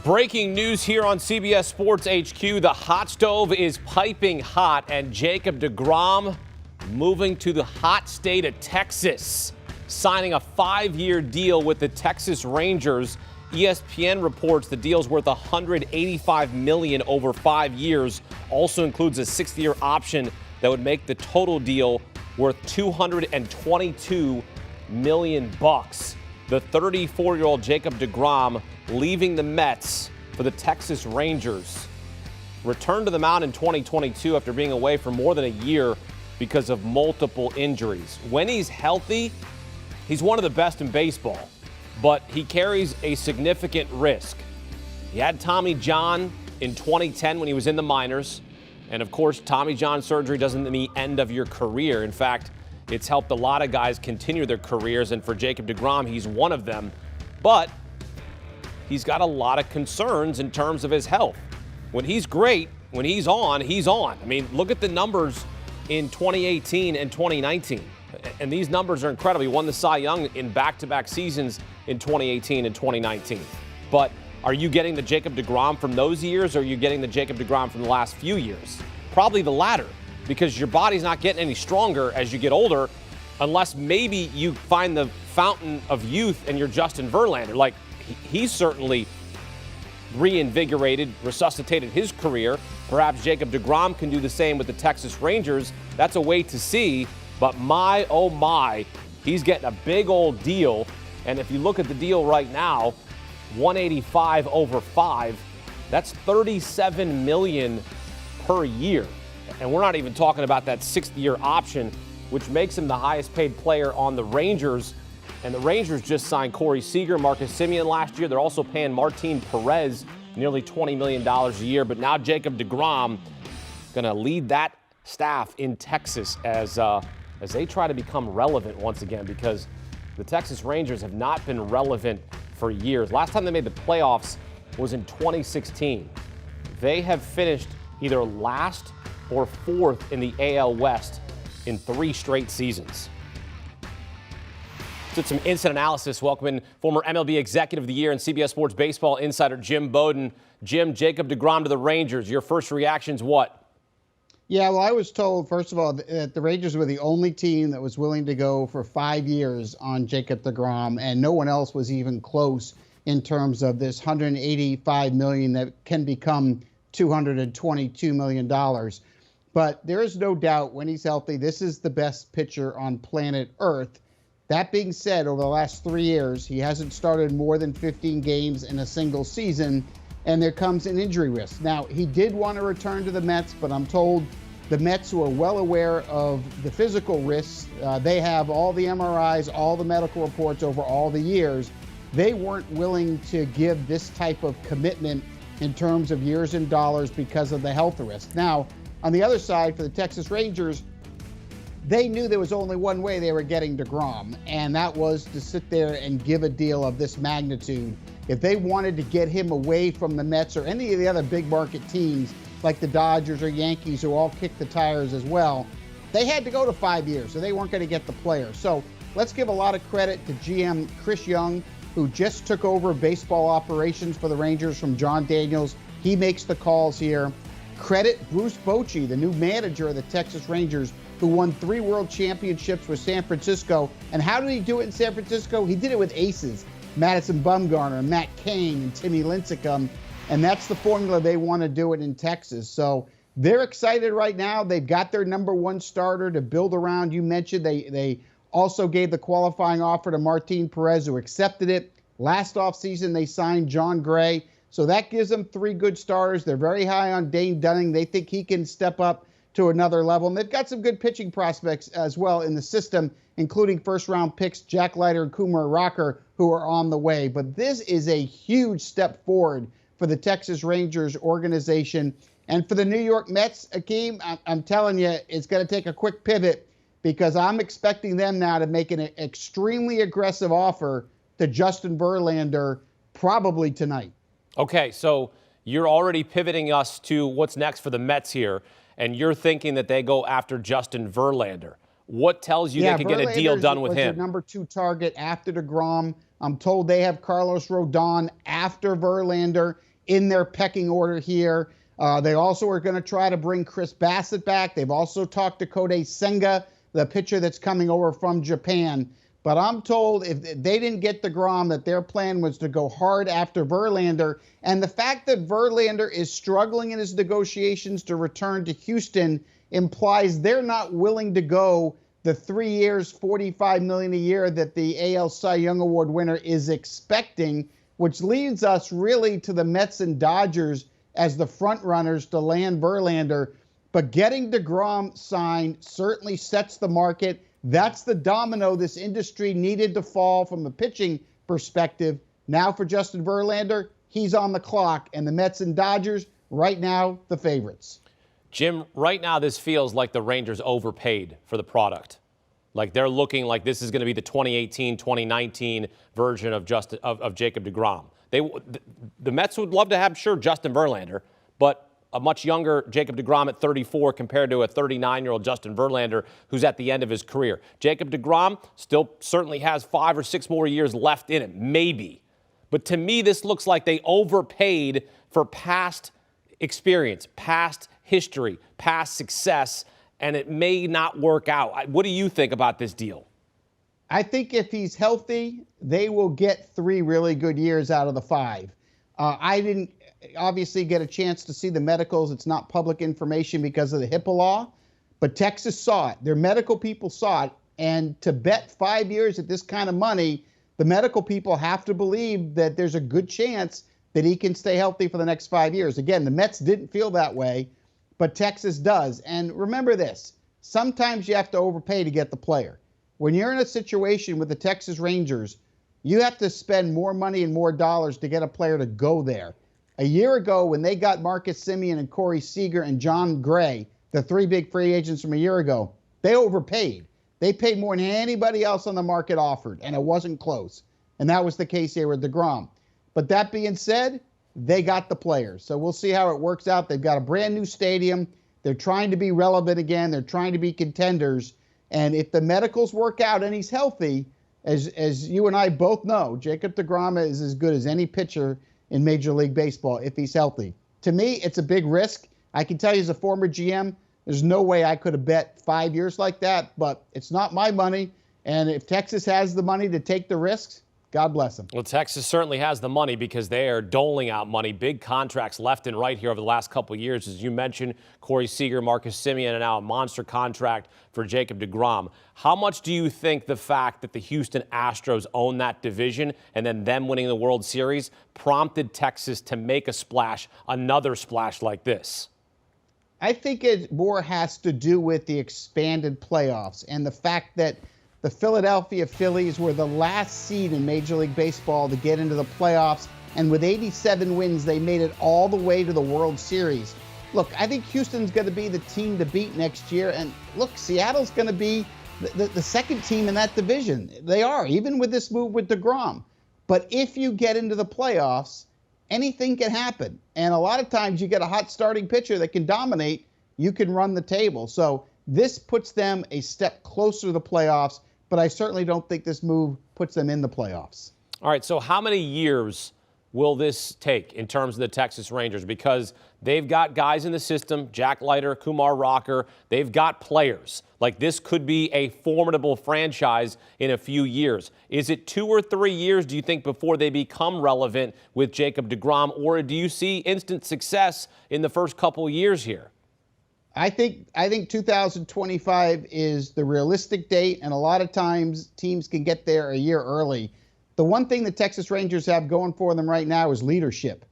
Breaking news here on CBS Sports HQ. The hot stove is piping hot, and Jacob DeGrom moving to the hot state of Texas, signing a 5-year deal with the Texas Rangers. ESPN reports the deal's worth $185 million over 5 years. Also includes a 6th-year option that would make the total deal worth $222 million. The 34-year-old Jacob DeGrom leaving the Mets for the Texas Rangers. Returned to the mound in 2022 after being away for more than a year because of multiple injuries. When he's healthy, he's one of the best in baseball, but he carries a significant risk. He had Tommy John in 2010 when he was in the minors. And of course, Tommy John surgery doesn't mean the end of your career. In fact, it's helped a lot of guys continue their careers, and for Jacob DeGrom, he's one of them. But he's got a lot of concerns in terms of his health. When he's great, when he's on, he's on. I mean, look at the numbers in 2018 and 2019. And these numbers are incredible. He won the Cy Young in back-to-back seasons in 2018 and 2019. But are you getting the Jacob DeGrom from those years, or are you getting the Jacob DeGrom from the last few years? Probably the latter, because your body's not getting any stronger as you get older, unless maybe you find the fountain of youth and you're Justin Verlander. Like, he's certainly reinvigorated, resuscitated his career. Perhaps Jacob DeGrom can do the same with the Texas Rangers. That's a wait to see. But my, oh my, he's getting a big old deal. And if you look at the deal right now, 185 over 5, that's $37 million per year. And we're not even talking about that 6th-year option, which makes him the highest paid player on the Rangers. And the Rangers just signed Corey Seager, Marcus Semien last year. They're also paying Martin Perez nearly $20 million a year. But now Jacob DeGrom going to lead that staff in Texas as they try to become relevant once again, because the Texas Rangers have not been relevant for years. Last time they made the playoffs was in 2016. They have finished either last or 4th in the AL West in 3 straight seasons. Did some instant analysis. Welcoming former MLB Executive of the Year and CBS Sports Baseball insider Jim Bowden. Jim, Jacob DeGrom to the Rangers. Your first reaction's what? Yeah, well, I was told, first of all, that the Rangers were the only team that was willing to go for 5 years on Jacob DeGrom, and no one else was even close in terms of this $185 million that can become $222 million. But there is no doubt when he's healthy, this is the best pitcher on planet Earth. That being said, over the last 3 years, he hasn't started more than 15 games in a single season, and there comes an injury risk. Now, he did want to return to the Mets, but I'm told the Mets, who are well aware of the physical risks, they have all the MRIs, all the medical reports over all the years. They weren't willing to give this type of commitment in terms of years and dollars because of the health risk. Now, on the other side, for the Texas Rangers, they knew there was only one way they were getting DeGrom, and that was to sit there and give a deal of this magnitude. If they wanted to get him away from the Mets or any of the other big market teams like the Dodgers or Yankees, who all kicked the tires as well, they had to go to 5 years, so they weren't going to get the player. So let's give a lot of credit to GM Chris Young, who just took over baseball operations for the Rangers from John Daniels. He makes the calls here. Credit Bruce Bochy, the new manager of the Texas Rangers, who won 3 world championships with San Francisco. And how did he do it in San Francisco? He did it with aces, Madison Bumgarner, Matt Cain, and Timmy Lincecum. And that's the formula they want to do it in Texas. So they're excited right now. They've got their number 1 starter to build around. You mentioned they also gave the qualifying offer to Martin Perez, who accepted it. Last offseason, they signed John Gray. So that gives them 3 good starters. They're very high on Dane Dunning. They think he can step up to another level. And they've got some good pitching prospects as well in the system, including first-round picks Jack Leiter and Kumar Rocker, who are on the way. But this is a huge step forward for the Texas Rangers organization. And for the New York Mets, Akeem, I'm telling you, it's going to take a quick pivot, because I'm expecting them now to make an extremely aggressive offer to Justin Verlander probably tonight. Okay, so you're already pivoting us to what's next for the Mets here, and you're thinking that they go after Justin Verlander. What tells you they can get a deal done with him? Their number 2 target after DeGrom. I'm told they have Carlos Rodon after Verlander. in their pecking order here. They also are going to try to bring Chris Bassett back. They've also talked to Kodai Senga, the pitcher that's coming over from Japan. But I'm told if they didn't get DeGrom, that their plan was to go hard after Verlander. And the fact that Verlander is struggling in his negotiations to return to Houston implies they're not willing to go the 3 years, $45 million a year that the AL Cy Young Award winner is expecting, which leads us really to the Mets and Dodgers as the front runners to land Verlander. But getting DeGrom signed certainly sets the market. That's the domino this industry needed to fall from a pitching perspective. Now for Justin Verlander, he's on the clock, and the Mets and Dodgers, right now, the favorites. Jim, right now this feels like the Rangers overpaid for the product. Like they're looking like this is going to be the 2018-2019 version of Jacob DeGrom. The Mets would love to have, sure, Justin Verlander, but a much younger Jacob DeGrom at 34 compared to a 39-year-old Justin Verlander who's at the end of his career. Jacob DeGrom still certainly has 5 or 6 more years left in it, maybe. But to me, this looks like they overpaid for past experience, past history, past success, and it may not work out. What do you think about this deal? I think if he's healthy, they will get 3 really good years out of the 5. I didn't obviously get a chance to see the medicals. It's not public information because of the HIPAA law, but Texas saw it. Their medical people saw it. And to bet 5 years at this kind of money, the medical people have to believe that there's a good chance that he can stay healthy for the next 5 years. Again, the Mets didn't feel that way, but Texas does. And remember this, sometimes you have to overpay to get the player. When you're in a situation with the Texas Rangers, you have to spend more money and more dollars to get a player to go there. A year ago, when they got Marcus Semien and Corey Seager and John Gray, the 3 big free agents from a year ago, they overpaid. They paid more than anybody else on the market offered, and it wasn't close. And that was the case here with DeGrom. But that being said, they got the players. So we'll see how it works out. They've got a brand new stadium. They're trying to be relevant again. They're trying to be contenders. And if the medicals work out and he's healthy, as you and I both know, Jacob DeGrom is as good as any pitcher in Major League Baseball if he's healthy. To me, it's a big risk. I can tell you as a former GM, there's no way I could have bet 5 years like that, but it's not my money. And if Texas has the money to take the risks, God bless them. Well, Texas certainly has the money because they are doling out money, big contracts left and right here over the last couple of years. As you mentioned, Corey Seager, Marcus Semien, and now a monster contract for Jacob DeGrom. How much do you think the fact that the Houston Astros own that division and then them winning the World Series prompted Texas to make a splash, another splash like this? I think it more has to do with the expanded playoffs and the fact that the Philadelphia Phillies were the last seed in Major League Baseball to get into the playoffs, and with 87 wins, they made it all the way to the World Series. Look, I think Houston's going to be the team to beat next year, and look, Seattle's going to be the second team in that division. They are, even with this move with DeGrom. But if you get into the playoffs, anything can happen, and a lot of times you get a hot starting pitcher that can dominate, you can run the table. So this puts them a step closer to the playoffs, but I certainly don't think this move puts them in the playoffs. All right, so how many years will this take in terms of the Texas Rangers? Because they've got guys in the system, Jack Leiter, Kumar Rocker. They've got players. Like, this could be a formidable franchise in a few years. Is it 2 or 3 years, do you think, before they become relevant with Jacob DeGrom? Or do you see instant success in the first couple of years here? I think 2025 is the realistic date, and a lot of times teams can get there a year early. The one thing the Texas Rangers have going for them right now is leadership.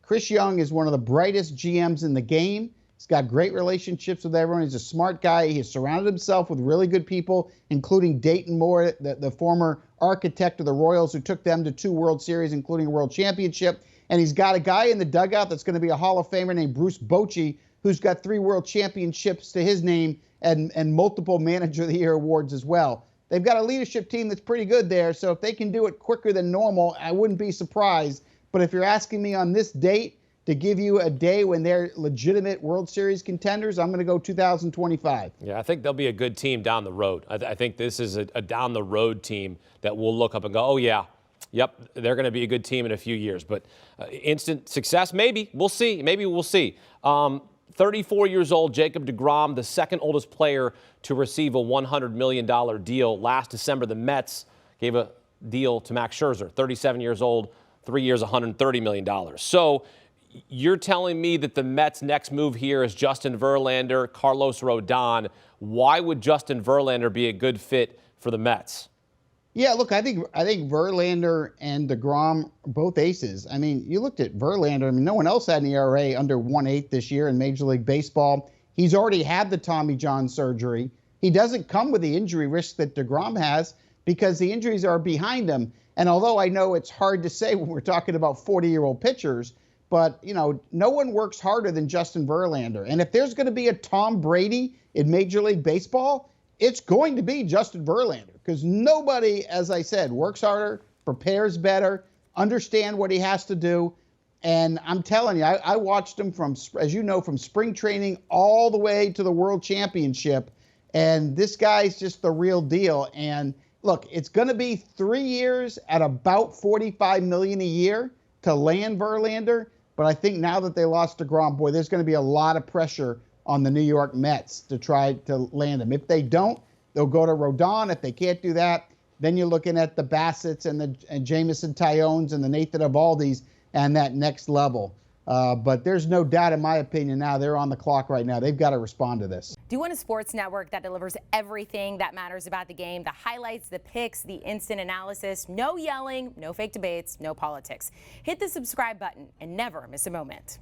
Chris Young is one of the brightest GMs in the game. He's got great relationships with everyone. He's a smart guy. He has surrounded himself with really good people, including Dayton Moore, the former architect of the Royals, who took them to 2 World Series, including a World Championship. And he's got a guy in the dugout that's going to be a Hall of Famer named Bruce Bochy, who's got 3 World Championships to his name and multiple Manager of the Year awards as well. They've got a leadership team that's pretty good there, so if they can do it quicker than normal, I wouldn't be surprised. But if you're asking me on this date to give you a day when they're legitimate World Series contenders, I'm going to go 2025. Yeah, I think they'll be a good team down the road. I think this is a down-the-road team that we'll look up and go, oh, yeah, Yep, they're going to be a good team in a few years. But instant success, maybe. We'll see. Maybe we'll see. 34 years old, Jacob DeGrom, the second oldest player to receive a $100 million deal. Last December, the Mets gave a deal to Max Scherzer, 37 years old, 3 years, $130 million. So you're telling me that the Mets' next move here is Justin Verlander, Carlos Rodon. Why would Justin Verlander be a good fit for the Mets? Yeah, look, I think Verlander and DeGrom are both aces. I mean, you looked at Verlander. I mean, no one else had an ERA under 1.8 this year in Major League Baseball. He's already had the Tommy John surgery. He doesn't come with the injury risk that DeGrom has because the injuries are behind him. And although I know it's hard to say when we're talking about 40-year-old pitchers, but, you know, no one works harder than Justin Verlander. And if there's going to be a Tom Brady in Major League Baseball, it's going to be Justin Verlander because nobody, as I said, works harder, prepares better, understand what he has to do. And I'm telling you, I watched him from, as you know, from spring training all the way to the World Championship. And this guy's just the real deal. And look, it's going to be 3 years at about $45 million a year to land Verlander. But I think now that they lost DeGrom, boy, there's going to be a lot of pressure on the New York Mets to try to land him. If they don't, they'll go to Rodon. If they can't do that, then you're looking at the Bassetts and Jameson Tyones and the Nathan Eovaldi's and that next level. But there's no doubt, in my opinion, now they're on the clock right now. They've got to respond to this. Do you want a sports network that delivers everything that matters about the game? The highlights, the picks, the instant analysis, no yelling, no fake debates, no politics. Hit the subscribe button and never miss a moment.